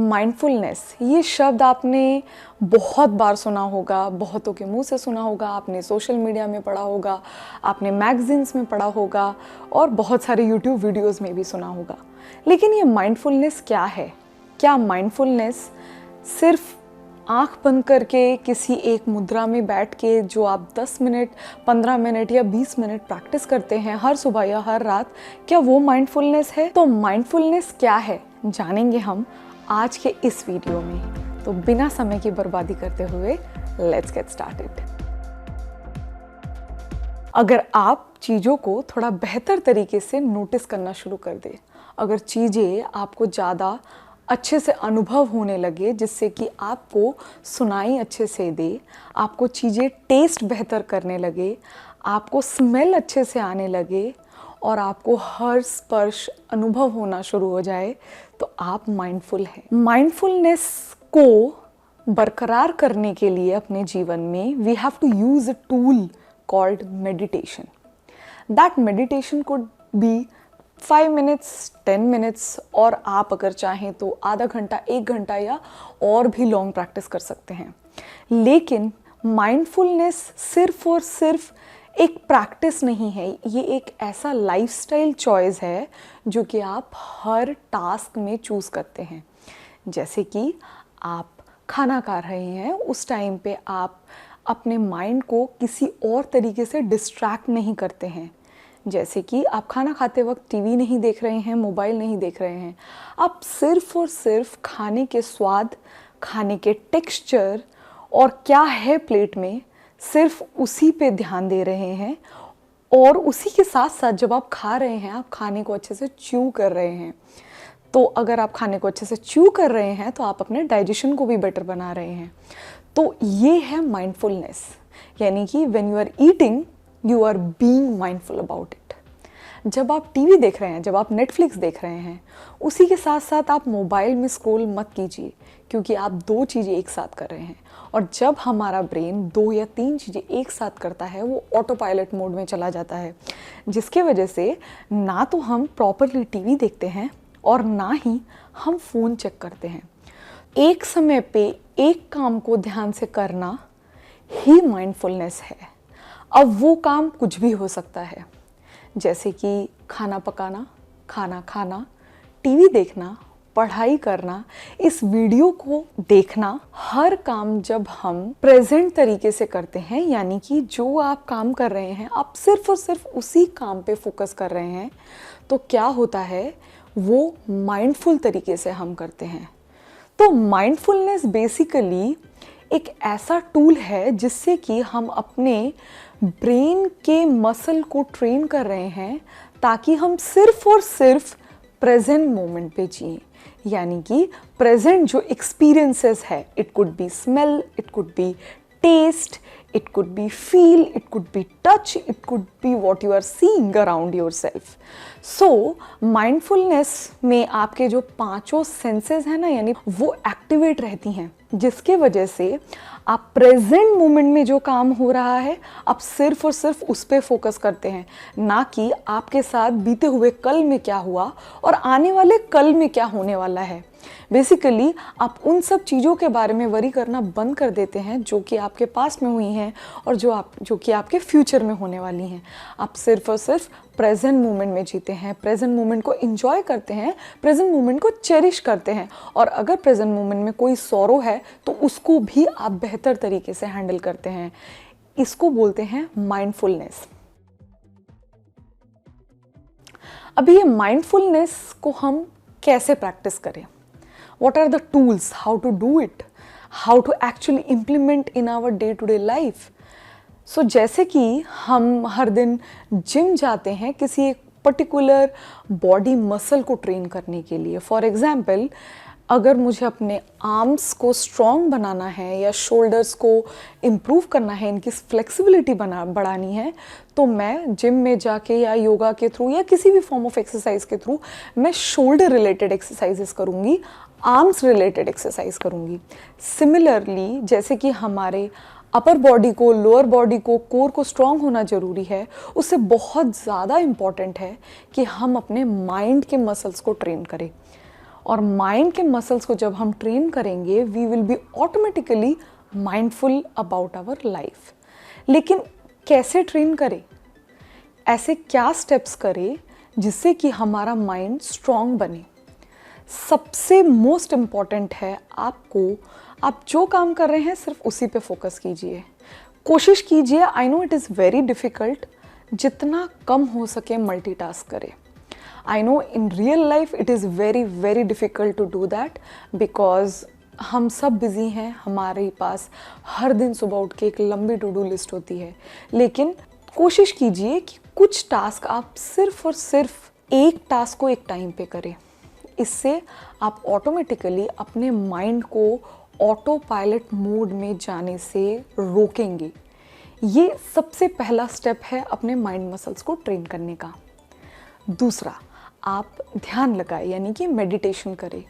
Mindfulness, ये शब्द आपने बहुत बार सुना होगा, बहुतों के मुंह से सुना होगा, आपने सोशल मीडिया में पढ़ा होगा, आपने मैगजीन्स में पढ़ा होगा और बहुत सारे यूट्यूब वीडियोस में भी सुना होगा। लेकिन ये माइंडफुलनेस क्या है? क्या माइंडफुलनेस सिर्फ आँख बंद करके किसी एक मुद्रा में बैठ के जो आप 10 मिनट, 15 मिनट या 20 मिनट प्रैक्टिस करते हैं हर सुबह या हर रात, क्या वो माइंडफुलनेस है? तो माइंडफुलनेस क्या है जानेंगे हम आज के इस वीडियो में। तो बिना समय की बर्बादी करते हुए लेट्स गेट स्टार्टेड। अगर आप चीज़ों को थोड़ा बेहतर तरीके से नोटिस करना शुरू कर दें, अगर चीज़ें आपको ज़्यादा अच्छे से अनुभव होने लगे, जिससे कि आपको सुनाई अच्छे से दे, आपको चीज़ें टेस्ट बेहतर करने लगे, आपको स्मेल अच्छे से आने लगे और आपको हर स्पर्श अनुभव होना शुरू हो जाए, तो आप माइंडफुल हैं। माइंडफुलनेस को बरकरार करने के लिए अपने जीवन में we have to use a tool called meditation. That meditation could be 5 minutes, 10 minutes और आप अगर चाहें तो आधा घंटा, 1 घंटा या और भी लॉन्ग प्रैक्टिस कर सकते हैं। लेकिन माइंडफुलनेस सिर्फ और सिर्फ एक प्रैक्टिस नहीं है, ये एक ऐसा लाइफस्टाइल चॉइस है जो कि आप हर टास्क में चूज़ करते हैं। जैसे कि आप खाना खा रहे हैं, उस टाइम पे आप अपने माइंड को किसी और तरीके से डिस्ट्रैक्ट नहीं करते हैं। जैसे कि आप खाना खाते वक्त टीवी नहीं देख रहे हैं, मोबाइल नहीं देख रहे हैं, आप सिर्फ और सिर्फ खाने के स्वाद, खाने के टेक्सचर और क्या है प्लेट में, सिर्फ उसी पे ध्यान दे रहे हैं। और उसी के साथ साथ जब आप खा रहे हैं, आप खाने को अच्छे से च्यू कर रहे हैं। तो अगर आप खाने को अच्छे से च्यू कर रहे हैं तो आप अपने डाइजेशन को भी बेटर बना रहे हैं। तो ये है माइंडफुलनेस, यानी कि when you are eating you are being mindful about it. जब आप टीवी देख रहे हैं, जब आप नेटफ्लिक्स देख रहे हैं, उसी के साथ साथ आप मोबाइल में स्क्रॉल मत कीजिए, क्योंकि आप 2 चीज़ें एक साथ कर रहे हैं। और जब हमारा ब्रेन 2 या 3 चीज़ें एक साथ करता है, वो ऑटो पायलट मोड में चला जाता है, जिसके वजह से ना तो हम प्रॉपरली टीवी देखते हैं और ना ही हम फ़ोन चेक करते हैं। एक समय पे एक काम को ध्यान से करना ही माइंडफुलनेस है। अब वो काम कुछ भी हो सकता है, जैसे कि खाना पकाना, खाना खाना, टीवी देखना, पढ़ाई करना, इस वीडियो को देखना। हर काम जब हम प्रेजेंट तरीके से करते हैं, यानी कि जो आप काम कर रहे हैं आप सिर्फ और सिर्फ उसी काम पे फोकस कर रहे हैं, तो क्या होता है, वो माइंडफुल तरीके से हम करते हैं। तो माइंडफुलनेस बेसिकली एक ऐसा टूल है जिससे कि हम अपने ब्रेन के मसल को ट्रेन कर रहे हैं, ताकि हम सिर्फ और सिर्फ प्रेजेंट मोमेंट पे जिएं। यानी कि प्रेजेंट जो एक्सपीरियंसेस है, it could be smell, it could be taste, it could be feel, it could be touch, it could be what you are seeing around yourself. So mindfulness में आपके जो 5 senses हैं ना, यानी वो एक्टिवेट रहती हैं, जिसके वजह से आप प्रेजेंट मोमेंट में जो काम हो रहा है आप सिर्फ और सिर्फ उस पर फोकस करते हैं, ना कि आपके साथ बीते हुए कल में क्या हुआ और आने वाले कल में क्या होने वाला है। बेसिकली आप उन सब चीज़ों के बारे में वरी करना बंद कर देते हैं जो कि आपके पास्ट में हुई हैं और जो कि आपके फ्यूचर में होने वाली हैं। आप सिर्फ और सिर्फ प्रेजेंट मोमेंट में जीते हैं, प्रेजेंट मोमेंट को एंजॉय करते हैं, प्रेजेंट मोमेंट को चेरिश करते हैं। और अगर प्रेजेंट मोमेंट में कोई सॉरो है तो उसको भी आप बेहतर तरीके से हैंडल करते हैं। इसको बोलते हैं माइंडफुलनेस। अभी ये माइंडफुलनेस को हम कैसे प्रैक्टिस करें? What are the tools? How to do it? How to actually implement in our day-to-day life? So जैसे कि हम हर दिन जिम जाते हैं किसी एक पर्टिकुलर बॉडी मसल को ट्रेन करने के लिए। फॉर एग्जाम्पल, अगर मुझे अपने आर्म्स को स्ट्रॉन्ग बनाना है या शोल्डर्स को इम्प्रूव करना है, इनकी फ्लेक्सिबिलिटी बढ़ानी है, तो मैं जिम में जाके या योगा के थ्रू या किसी भी फॉर्म ऑफ एक्सरसाइज के थ्रू मैं शोल्डर रिलेटेड एक्सरसाइजेस करूँगी, आर्म्स रिलेटेड एक्सरसाइज करूँगी। सिमिलरली जैसे कि हमारे अपर बॉडी को, लोअर बॉडी को, कोर को स्ट्रॉन्ग होना ज़रूरी है, उससे बहुत ज़्यादा इम्पॉर्टेंट है कि हम अपने माइंड के मसल्स को ट्रेन करें। और माइंड के मसल्स को जब हम ट्रेन करेंगे we will be automatically mindful about our life. लेकिन कैसे ट्रेन करें, ऐसे क्या स्टेप्स करें जिससे कि हमारा माइंड स्ट्रांग बने। सबसे मोस्ट इम्पॉर्टेंट है आपको, आप जो काम कर रहे हैं सिर्फ उसी पे फोकस कीजिए, कोशिश कीजिए। I know it is very difficult, जितना कम हो सके मल्टीटास्क करें। I know in real life it is very very difficult to do that, because हम सब बिज़ी हैं, हमारे पास हर दिन सुबह उठ के एक लंबी टू डू लिस्ट होती है। लेकिन कोशिश कीजिए कि कुछ टास्क आप सिर्फ और सिर्फ एक टास्क को एक टाइम पे करें। इससे आप ऑटोमेटिकली अपने माइंड को ऑटो पायलट मोड में जाने से रोकेंगे। ये सबसे पहला स्टेप है अपने माइंड मसल्स को ट्रेन करने का। दूसरा, आप ध्यान लगाएं, यानी कि मेडिटेशन करें।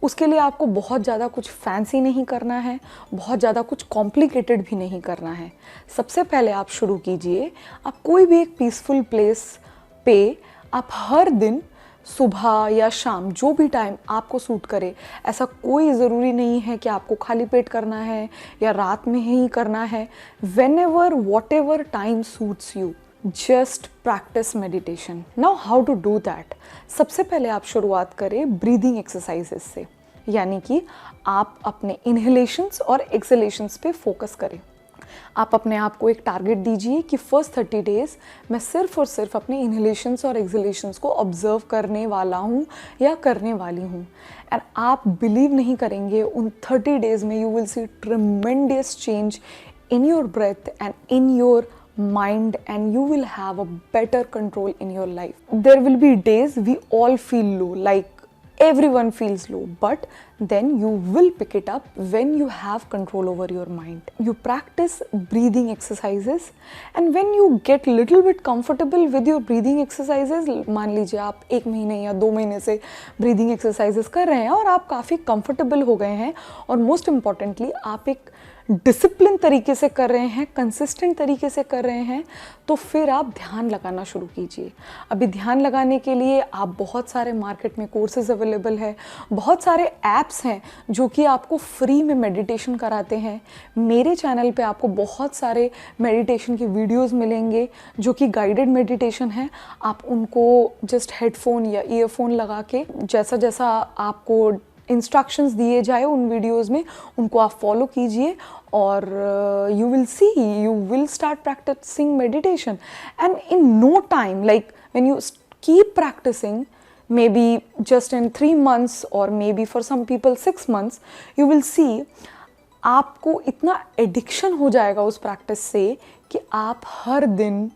उसके लिए आपको बहुत ज़्यादा कुछ फैंसी नहीं करना है, बहुत ज़्यादा कुछ कॉम्प्लिकेटेड भी नहीं करना है। सबसे पहले आप शुरू कीजिए, आप कोई भी एक पीसफुल प्लेस पे आप हर दिन सुबह या शाम, जो भी टाइम आपको सूट करे, ऐसा कोई ज़रूरी नहीं है कि आपको खाली पेट करना है या रात में ही करना है। Whenever whatever time suits you, just practise meditation. Now how to do that. सबसे पहले आप शुरुआत करें ब्रीदिंग एक्सरसाइजेस से, यानी कि आप अपने इनहेलेशंस और एक्सहेलेशंस पे फोकस करें। आप अपने आप को एक टारगेट दीजिए कि फर्स्ट 30 डेज़ मैं सिर्फ और सिर्फ अपने इनहेलेशंस और एक्सहेलेशंस को ऑब्जर्व करने वाला हूँ या करने वाली हूँ। एंड आप बिलीव नहीं करेंगे, उन 30 डेज़ में you will C tremendous change in your breath and in your mind, and you will have a better control in your life. There will be days we all feel low, like everyone feels low, but then you will pick it up when you have control over your mind. You practice breathing exercises, and when you get little bit comfortable with your breathing exercises, मान लीजिए आप 1 महीने या 2 महीने से breathing exercises कर रहे हैं और आप काफ़ी comfortable हो गए हैं, और most importantly आप एक डिसिप्लिन तरीके से कर रहे हैं, कंसिस्टेंट तरीके से कर रहे हैं, तो फिर आप ध्यान लगाना शुरू कीजिए। अभी ध्यान लगाने के लिए आप बहुत सारे मार्केट में कोर्सेज अवेलेबल है, बहुत सारे ऐप्स हैं जो कि आपको फ्री में मेडिटेशन कराते हैं। मेरे चैनल पे आपको बहुत सारे मेडिटेशन की वीडियोस मिलेंगे जो कि गाइडेड मेडिटेशन है। आप उनको जस्ट हेडफोन या ईयरफोन लगा के जैसा जैसा आपको इंस्ट्रक्शंस दिए जाए उन वीडियोस में, उनको आप फॉलो कीजिए और you will see, you will start practising meditation. And in no time, like when you keep practising, maybe just in 3 months or maybe for some people 6 months, you will see आपको इतना addiction हो जाएगा उस practice से कि आप हर दिन,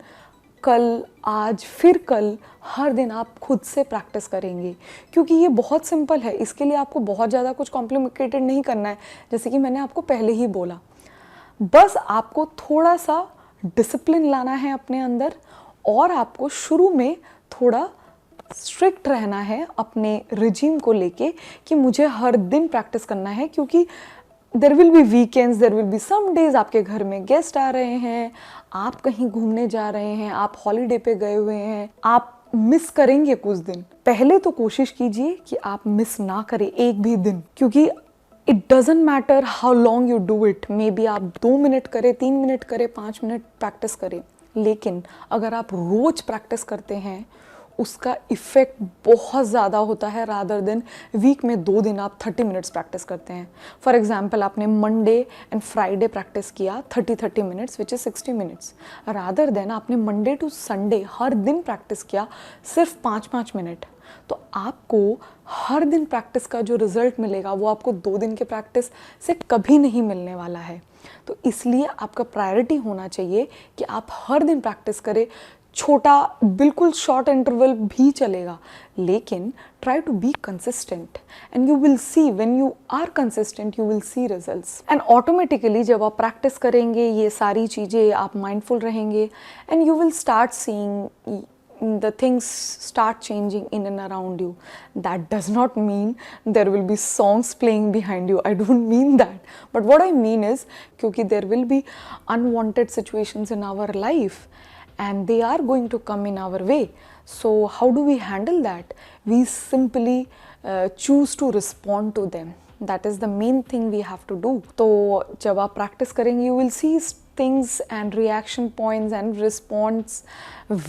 कल, आज, फिर कल, हर दिन आप खुद से प्रैक्टिस करेंगे। क्योंकि ये बहुत सिंपल है, इसके लिए आपको बहुत ज़्यादा कुछ कॉम्प्लिकेटेड नहीं करना है, जैसे कि मैंने आपको पहले ही बोला। बस आपको थोड़ा सा डिसिप्लिन लाना है अपने अंदर, और आपको शुरू में थोड़ा स्ट्रिक्ट रहना है अपने रिजीम को लेके कि मुझे हर दिन प्रैक्टिस करना है। क्योंकि there will be weekends, there will be some days आपके घर में गेस्ट आ रहे हैं, आप कहीं घूमने जा रहे हैं, आप हॉलीडे पे गए हुए हैं, आप मिस करेंगे कुछ दिन। पहले तो कोशिश कीजिए कि आप मिस ना करें एक भी दिन, क्योंकि it doesn't matter how long you do it. May be आप 2 मिनट करें, 3 मिनट करें, 5 मिनट प्रैक्टिस करें, लेकिन अगर आप रोज प्रैक्टिस करते हैं उसका इफ़ेक्ट बहुत ज़्यादा होता है, रादर देन वीक में 2 दिन आप 30 मिनट्स प्रैक्टिस करते हैं। फॉर एग्जाम्पल, आपने मंडे एंड फ्राइडे प्रैक्टिस किया 30 minutes which is 60 minutes, rather than आपने मंडे टू संडे हर दिन प्रैक्टिस किया सिर्फ 5-5 मिनट। तो आपको हर दिन प्रैक्टिस का जो रिज़ल्ट मिलेगा वो आपको 2 दिन के प्रैक्टिस से कभी नहीं मिलने वाला है। तो इसलिए आपका प्रायोरिटी होना चाहिए कि आप हर दिन प्रैक्टिस करें। छोटा, बिल्कुल शॉर्ट इंटरवल भी चलेगा, लेकिन try to be consistent and you will see, when you are consistent you will see results. And automatically जब आप प्रैक्टिस करेंगे ये सारी चीज़ें, आप माइंडफुल रहेंगे and you will start seeing the things start changing in and around you. That does not mean there will be songs playing behind you. I don't mean that. But what I mean is, क्योंकि there will be unwanted situations in our life and they are going to come in our way. So how do we handle that? We simply choose to respond to them. That is the main thing we have to do. तो जब आप practice करेंगे you will see things and reaction points and response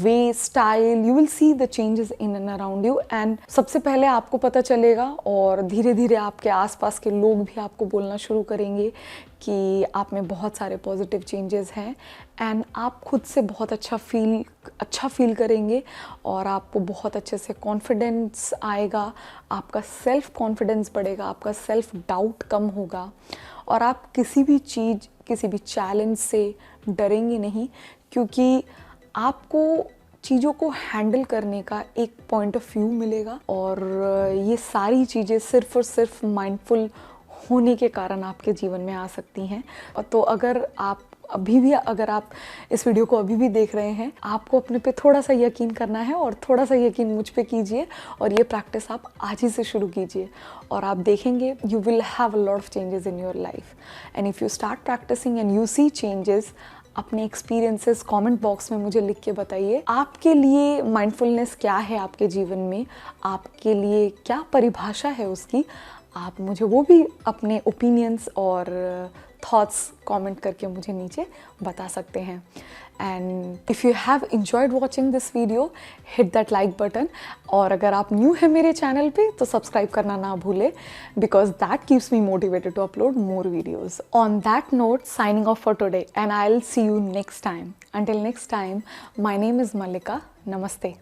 way, style, you will see the changes in and around you. And सबसे पहले आपको पता चलेगा और धीरे धीरे आपके आसपास के लोग भी आपको बोलना शुरू करेंगे कि आप में बहुत सारे पॉजिटिव चेंजेस हैं एंड आप खुद से बहुत अच्छा फील करेंगे और आपको बहुत अच्छे से कॉन्फिडेंस आएगा, आपका सेल्फ कॉन्फिडेंस बढ़ेगा, आपका सेल्फ डाउट कम होगा और आप किसी भी चीज़, किसी भी चैलेंज से डरेंगे नहीं, क्योंकि आपको चीज़ों को हैंडल करने का एक पॉइंट ऑफ व्यू मिलेगा और ये सारी चीज़ें सिर्फ़ और सिर्फ माइंडफुल होने के कारण आपके जीवन में आ सकती हैं। तो अगर आप इस वीडियो को अभी भी देख रहे हैं, आपको अपने पे थोड़ा सा यकीन करना है और थोड़ा सा यकीन मुझ पे कीजिए और ये प्रैक्टिस आप आज ही से शुरू कीजिए और आप देखेंगे you will have a lot of changes in your life. And if you start practising and you see changes, अपने एक्सपीरियंसेस कमेंट बॉक्स में मुझे लिख के बताइए आपके लिए माइंडफुलनेस क्या है आपके जीवन में, आपके लिए क्या परिभाषा है उसकी। आप मुझे वो भी अपने ओपिनियंस और थॉट्स कमेंट करके मुझे नीचे बता सकते हैं। And if you have enjoyed watching this video, hit that like button और अगर आप न्यू है मेरे चैनल पे तो सब्सक्राइब करना ना भूले, because that keeps me motivated to upload more videos. On that note, signing off for today and I will see you next time. Until next time, my name is Mallika. Namaste.